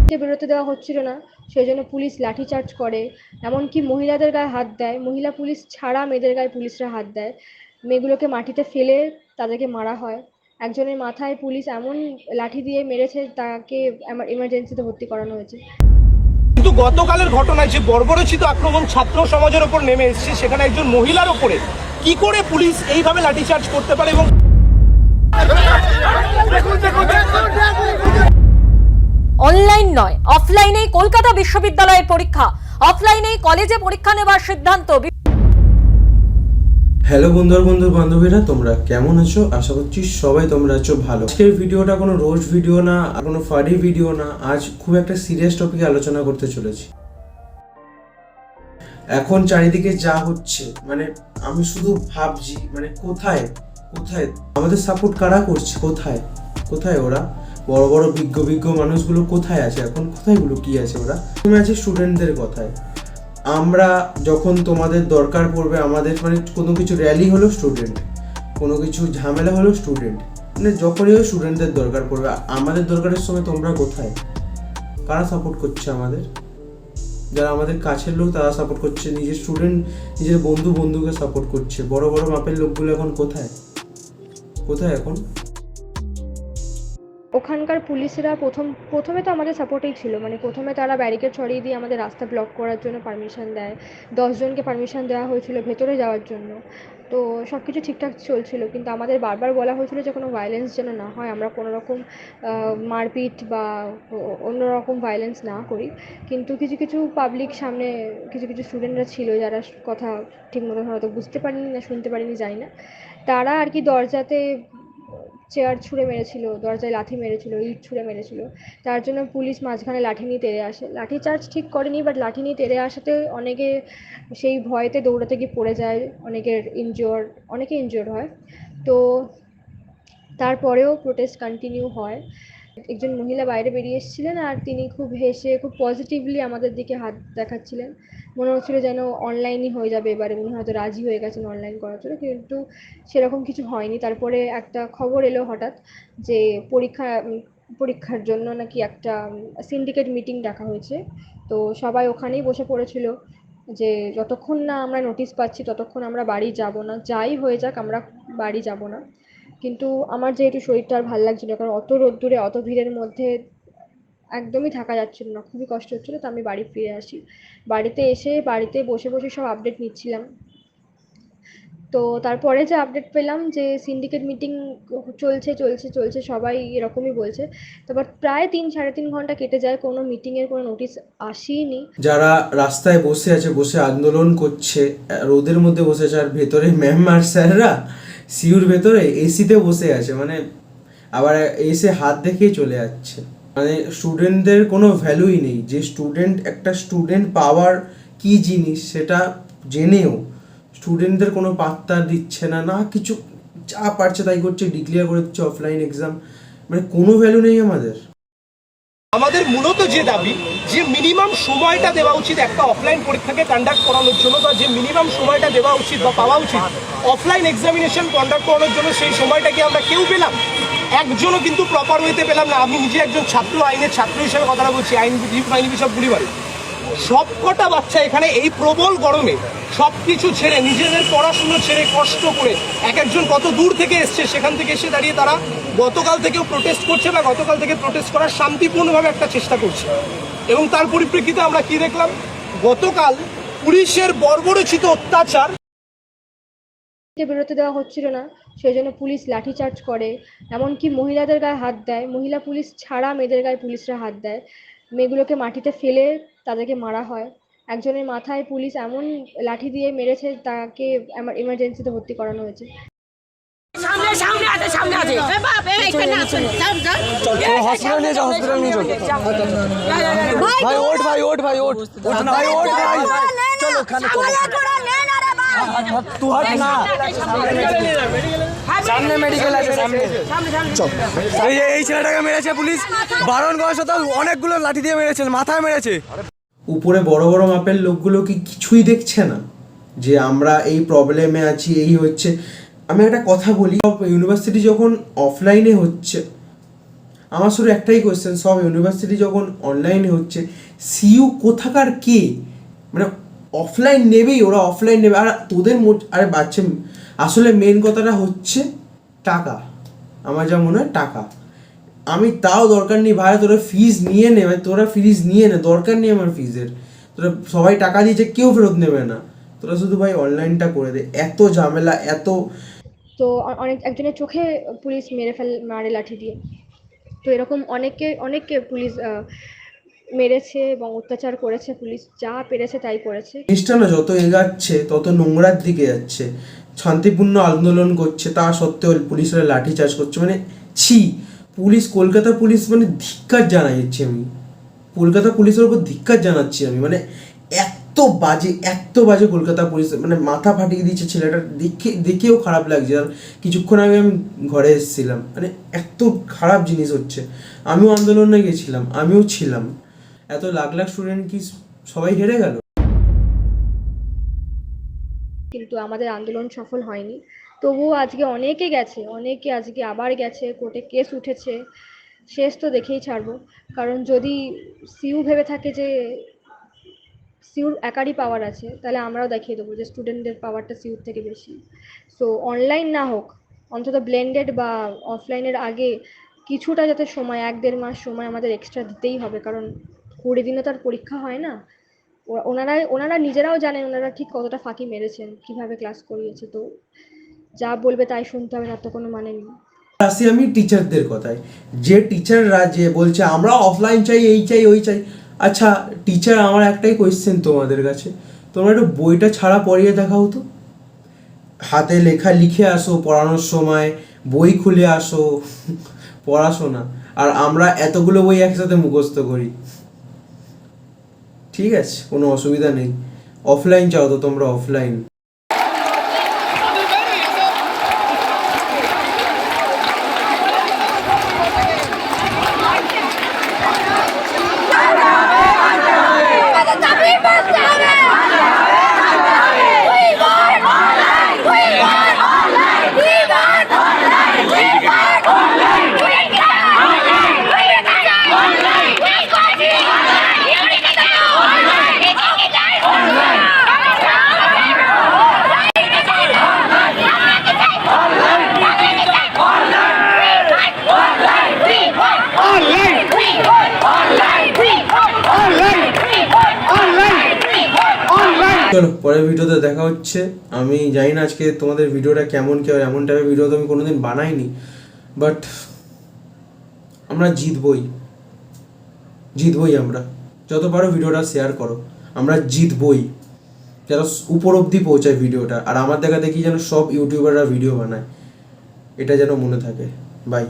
কে বেরোতে দেওয়া হচ্ছিল না, সেই জন্য পুলিশ লাঠিচার্জ করে, এমনকি মহিলাদের গায়ে হাত দেয়, মহিলা পুলিশ ছাড়া মেয়েদের গায়ে পুলিশরা হাত দেয়, মেয়েগুলোকে মাটিতে ফেলে তাদেরকে মারা হয়। একজনের মাথায় পুলিশ এমন লাঠি দিয়ে মেরেছে, তাকে এমার্জেন্সিতে ভর্তি করানো হয়েছে। কিন্তু গতকালের ঘটনায় যে বর্বরচিত আক্রমণ ছাত্র সমাজের ওপর নেমে এসেছে, সেখানে একজন মহিলার ওপরে কি করে পুলিশ এইভাবে লাঠিচার্জ করতে পারে? এবং অনলাইন নয়, অফলাইনেই কলকাতা বিশ্ববিদ্যালয়ের পরীক্ষা, অফলাইনেই কলেজে পরীক্ষা নেওয়ার সিদ্ধান্ত। হ্যালো বন্ধু বান্ধবীরা, তোমরা কেমন আছো? আশা করছি সবাই তোমরা আছো ভালো। আজকের ভিডিওটা কোনো রোজ ভিডিও না, কোনো ফানি ভিডিও না। আজ খুব একটা সিরিয়াস টপিকে আলোচনা করতে চলেছি। এখন চারিদিকে যা হচ্ছে, মানে আমি শুধু ভাবছি, মানে কোথায় কোথায় আমাদের সাপোর্ট কারা করছে? কোথায় কোথায় ওরা? বড় বড় বিজ্ঞ মানুষগুলো কোথায় আছে এখন? কোথায় গুলো কি আছে ওরা? তুমি আছে স্টুডেন্টদের কথায়। আমরা যখন তোমাদের দরকার পড়বে, আমাদের মানে কোনো কিছু র্যালি হলো স্টুডেন্ট, কোনো কিছু ঝামেলা হলো স্টুডেন্ট, মানে যখনই স্টুডেন্টদের দরকার পড়বে, আমাদের দরকারের সময় তোমরা কোথায়? কারা সাপোর্ট করছে আমাদের? যারা আমাদের কাছের লোক তারা সাপোর্ট করছে, নিজের স্টুডেন্ট নিজের বন্ধুকে সাপোর্ট করছে। বড় বড় মাপের লোকগুলো এখন কোথায় কোথায় এখন? ওখানকার পুলিশরা প্রথমে তো আমাদের সাপোর্টেই ছিল, মানে প্রথমে তারা ব্যারিকেড ছড়িয়ে দিয়ে আমাদের রাস্তা ব্লক করার জন্য পারমিশন দেয়। 10 জনকে পারমিশন দেওয়া হয়েছিল ভেতরে যাওয়ার জন্য। তো সব কিছু ঠিকঠাক চলছিল, কিন্তু আমাদের বারবার বলা হয়েছিল যে কোনো ভায়োলেন্স যেন না হয়, আমরা কোনো রকম মারপিট বা অন্য রকম ভায়োলেন্স না করি। কিন্তু কিছু কিছু পাবলিক সামনে কিছু কিছু স্টুডেন্টরা ছিল যারা কথা ঠিক মতো হয়তো বুঝতে পারিনি না শুনতে পারিনি, জানি না, তারা আর কি দরজাতে চেয়ার ছুঁড়ে মেরেছিল, দরজায় লাথি মেরেছিল, ইট ছুঁড়ে মেরেছিল। তার জন্য পুলিশ মাঝখানে লাঠি নিয়ে তেড়ে আসে। লাঠি চার্জ ঠিক করেনি, বাট লাঠি নিয়ে তেড়ে আসাতে অনেকে সেই ভয়েতে দৌড়াতে গিয়ে পড়ে যায়, অনেকে ইনজিওর্ড হয়। তো তারপরেও প্রোটেস্ট কন্টিনিউ হয়। একজন মহিলা বাইরে বেরিয়ে এসেছিলেন, আর তিনি খুব হেসে খুব পজিটিভলি আমাদের দিকে হাত দেখাচ্ছিলেন। মনে হচ্ছিল যেন অনলাইনই হয়ে যাবে এবারে, উনি হয়তো রাজি হয়ে গেছেন অনলাইন করার জন্য, কিন্তু সেরকম কিছু হয়নি। তারপরে একটা খবর এলো হঠাৎ যে পরীক্ষার জন্য নাকি একটা সিন্ডিকেট মিটিং ডাকা হয়েছে। তো সবাই ওখানেই বসে পড়েছিল যে যতক্ষণ না আমরা নোটিশ পাচ্ছি ততক্ষণ আমরা বাড়ি যাব না, যাই হয়ে যাক আমরা বাড়ি যাব না। কিন্তু আমার যেহেতু শরীরটা আর ভালো লাগছিল না, কারণ অত রোদ্দুরে অত ভিড়ের মধ্যে একদমই থাকা যাচ্ছিল না, খুবই কষ্ট হচ্ছিলো। তো আমি বাড়ি ফিরে আসি। বাড়িতে এসে বাড়িতে বসে বসে সব আপডেট নিচ্ছিলাম। তো তারপরে যে আপডেট পেলাম যে সিন্ডিকেট মিটিং চলছে, সবাই এরকমই বলছে। তারপর প্রায় 3-3.5 ঘন্টা কেটে যায়, কোনো মিটিংয়ের কোনো নোটিশ আসেইনি। যারা রাস্তায় বসে আছে, বসে আন্দোলন করছে, রোদের মধ্যে বসে আছে, আর ভেতরে ম্যাম আর স্যাররা সিউর ভেতরে এসিতে বসে আছে, মানে আবার এসে হাত দেখিয়ে চলে যাচ্ছে। মানে স্টুডেন্টদের কোনো ভ্যালুই নেই। যে একটা স্টুডেন্ট পাওয়ার কি জিনিস সেটা জেনেও স্টুডেন্টদের কোনো পাত্তা দিচ্ছে না, না কিছু, যা পারছে তাই করছে, ডিক্লেয়ার করে দিচ্ছে অফলাইন এক্সাম, মানে কোনো ভ্যালু নেই আমাদের। আমাদের মূলত যে দাবি, যে মিনিমাম সময়টা দেওয়া উচিত একটা অফলাইন পরীক্ষাকে কন্ডাক্ট করানোর জন্য, বা যে মিনিমাম সময়টা দেওয়া উচিত বা পাওয়া উচিত অফলাইন এক্সামিনেশন কন্ডাক্ট করানোর জন্য, সেই সময়টা কি আমরা কেউ পেলাম? একজনও কিন্তু প্রপার ওয়েতে পেলাম না। আমি নিজে একজন আইনের ছাত্র হিসেবে কথাটা বলছি, আইনজীবী সব গুলিবাড়ি। সব কটা বাচ্চা এখানে এই প্রবল গরমে সব কিছু ছেড়ে, নিজেদের পড়াশুনো ছেড়ে কষ্ট করে একজন কত দূর থেকে এসছে, সেখান থেকে এসে দাঁড়িয়ে তারা গতকাল থেকেও প্রোটেস্ট করছে, বা গতকাল থেকে প্রোটেস্ট করার শান্তিপূর্ণভাবে একটা চেষ্টা করছে। এবং তার পরিপ্রেক্ষিতে আমরা কি দেখলাম? গতকাল পুলিশের বর্বরচিত অত্যাচার বেরোতে দেওয়া হচ্ছিল না, সেই জন্য পুলিশ লাঠিচার্জ করে, এমনকি মহিলাদের গায়ে হাত দেয়, মহিলা পুলিশ ছাড়া মেয়েদের গায়ে পুলিশরা হাত দেয়, মেয়েগুলোকে মাটিতে ফেলে তাদেরকে মারা হয়। একজনের মাথায় পুলিশ এমন লাঠি দিয়ে মেরেছে, তাকে এমার্জেন্সিতে ভর্তি করানো হয়েছে। সামনে মেডিকেল আছে, সামনে এই ছেলেটাকে মেরেছে পুলিশ, বারণ করা সত্ত্বেও অনেকগুলো লাঠি দিয়ে মেরেছে, মাথায় মেরেছে। উপরে বড় বড় মাপের লোকগুলো কি কিছুই দেখছে না যে আমরা এই প্রবলেমে আছি, এই হচ্ছে? আমি একটা কথা বলি, ইউনিভার্সিটি যখন অফলাইনে হচ্ছে, আমার শুধু একটাই কোয়েশ্চেন, সব ইউনিভার্সিটি যখন অনলাইনে হচ্ছে, সিইউ কোথাকার কে? মানে অফলাইন নেবেই, ওরা অফলাইন নেবে। আর তোদের আরে বাচ্চা, আসলে মেন কথাটা হচ্ছে টাকা। আমার যা মনে হয় টাকা। আমি তাও দরকার নেই ভাই, তোরা ফিজ নিয়ে নে ভাই, তোরা ফিজ নিয়ে নে, দরকার নেই আমার ফিজের। তোরা সবাই টাকা দিয়েছে, কেউ ফেরত নেবে না। তোরা শুধু ভাই অনলাইনটা করে দে, এত ঝামেলা এত। তো অনেক একজনের চোখে পুলিশ মারে লাঠি দিয়ে। তো এরকম অনেককে পুলিশ মেরেছে এবং অত্যাচার করেছে, পুলিশ যা পেরেছে তাই করেছে। জিনিসটা না যত এগাচ্ছে তত নোংরার দিকে যাচ্ছে। শান্তিপূর্ণ আন্দোলন করছে, তা সত্ত্বেও পুলিশরা লাঠি চার্জ করছে। মানে ছি, পুলিশ, কলকাতা পুলিশ মানে ধিক্কার জানাচ্ছি আমি, কলকাতা পুলিশের উপর ধিক্কার জানাচ্ছি আমি। মানে এত বাজে কলকাতা পুলিশ, মানে মাথা ফাটিয়ে দিয়েছে ছেলেটা, দেখেও খারাপ লাগছে। আর কিছুক্ষণ আগে আমি ঘরে এসেছিলাম, মানে এত খারাপ জিনিস হচ্ছে। আমিও আন্দোলনে গেছিলাম, আমিও ছিলাম। এত লাখ লাখ স্টুডেন্ট কি সবাই হেরে গেল? কিন্তু আমাদের আন্দোলন সফল হয়নি। তবুও আজকে অনেকে আজকে আবার গেছে, কোর্টে কেস উঠেছে। শেষ তো দেখেই ছাড়বো। কারণ যদি সিইউ ভেবে থাকে যে সিইউর একারই পাওয়ার আছে, তাহলে আমরাও দেখিয়ে দেবো যে স্টুডেন্টদের পাওয়ারটা সিইউর থেকে বেশি। সো অনলাইন না হোক, অন্তত ব্লেন্ডেড বা অফলাইনের আগে কিছুটা যাতে সময়, 1-1.5 মাস সময় আমাদের এক্সট্রা দিতেই হবে। কারণ 20 দিনও তার পরীক্ষা হয় না। ওনারা নিজেরাও জানেন ওনারা ঠিক কতটা ফাঁকি মেরেছেন, কিভাবে ক্লাস করিয়েছে। তো যা বলবে তাই শুনতে হবে, তার তো কোনো মানে নেই। আসি আমি টিচারদের কথায়, যে টিচাররা যে বলছে আমরা অফলাইন চাই, এই চাই ওই চাই। আচ্ছা টিচার, আমার একটাই কোয়েশ্চেন তোমাদের কাছে, তোমরা একটু বইটা ছাড়া পড়িয়ে দেখাও তো। হাতে লেখা লিখে আসো পড়ানোর সময়, বই খুলে আসো পড়াশোনা, আর আমরা এতগুলো বই একসাথে মুখস্থ করি। ঠিক আছে, কোনো অসুবিধা নেই। অফলাইন চাও তো তোমরা অফলাইন। চলো পরের ভিডিওতে দেখা হচ্ছে। আমি জানি না আজকে তোমাদের ভিডিওটা কেমন কি হয়, এমন টাইপের ভিডিও তো আমি কোনোদিন বানাইনি, বাট আমরা জিতবই আমরা। যত পারো ভিডিওটা শেয়ার করো, আমরা জিতবই। যেন উপর অব্দি পৌঁছায় ভিডিওটা, আর আমার দেখা দেখি যেন সব ইউটিউবাররা ভিডিও বানায়, এটা যেন মনে থাকে। বাই।